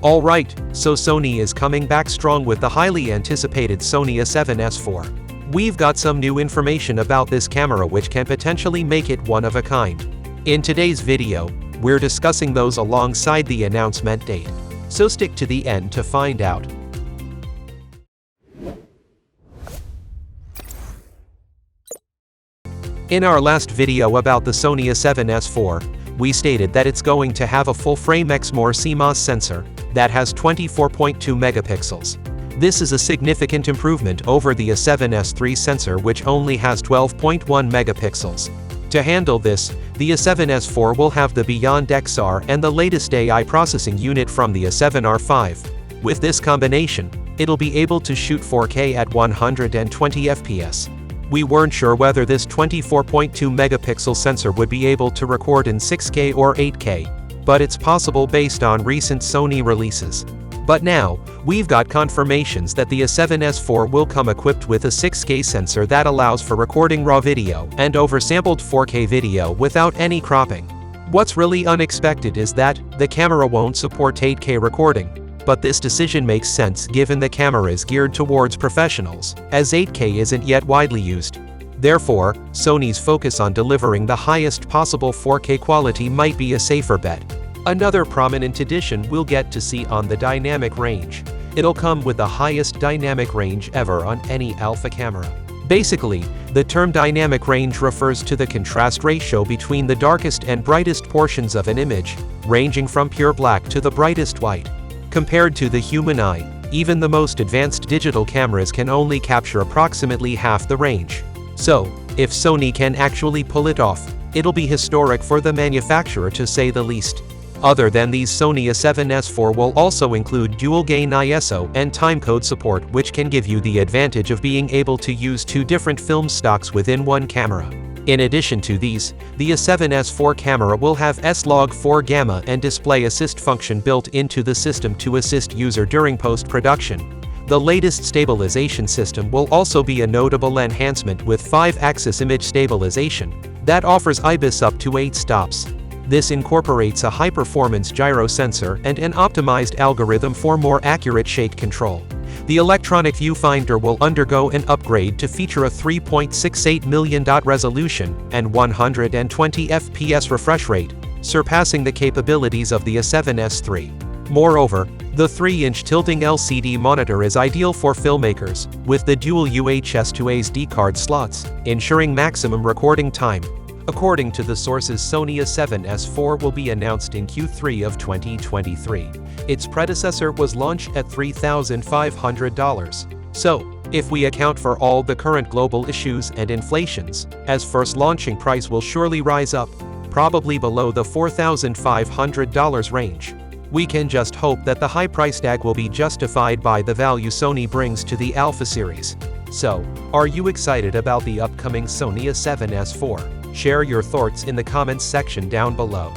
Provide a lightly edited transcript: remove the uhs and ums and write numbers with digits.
Alright, so Sony is coming back strong with the highly anticipated Sony A7S IV. We've got some new information about this camera which can potentially make it one of a kind. In today's video, we're discussing those alongside the announcement date. So stick to the end to find out. In our last video about the Sony A7S IV, we stated that it's going to have a full-frame XMOR CMOS sensor that has 24.2 megapixels. This is a significant improvement over the A7S III sensor which only has 12.1 megapixels. To handle this, the A7S IV will have the Beyond XR and the latest AI processing unit from the A7R V. With this combination, it'll be able to shoot 4K at 120 FPS. We weren't sure whether this 24.2 megapixel sensor would be able to record in 6K or 8K, but it's possible based on recent Sony releases. But now, we've got confirmations that the A7S IV will come equipped with a 6K sensor that allows for recording raw video and oversampled 4K video without any cropping. What's really unexpected is that the camera won't support 8K recording. But this decision makes sense given the camera is geared towards professionals, as 8K isn't yet widely used. Therefore, Sony's focus on delivering the highest possible 4K quality might be a safer bet. Another prominent addition we'll get to see on the dynamic range. It'll come with the highest dynamic range ever on any alpha camera. Basically, the term dynamic range refers to the contrast ratio between the darkest and brightest portions of an image, ranging from pure black to the brightest white. Compared to the human eye, even the most advanced digital cameras can only capture approximately half the range. So, if Sony can actually pull it off, it'll be historic for the manufacturer to say the least. Other than these, Sony A7S IV will also include dual-gain ISO and timecode support, which can give you the advantage of being able to use two different film stocks within one camera. In addition to these, the A7S IV camera will have S-Log4 Gamma and display assist function built into the system to assist user during post-production. The latest stabilization system will also be a notable enhancement with 5-axis image stabilization that offers IBIS up to 8 stops. This incorporates a high-performance gyro sensor and an optimized algorithm for more accurate shake control. The electronic viewfinder will undergo an upgrade to feature a 3.68 million dot resolution and 120 FPS refresh rate, surpassing the capabilities of the A7S III. Moreover, the 3-inch tilting LCD monitor is ideal for filmmakers, with the dual UHS to SD card slots, ensuring maximum recording time. According to the sources, Sony A7S IV will be announced in Q3 of 2023. Its predecessor was launched at $3,500. So, if we account for all the current global issues and inflations, as first launching price will surely rise up, probably below the $4,500 range. We can just hope that the high price tag will be justified by the value Sony brings to the Alpha series. So, are you excited about the upcoming Sony A7S IV? Share your thoughts in the comments section down below.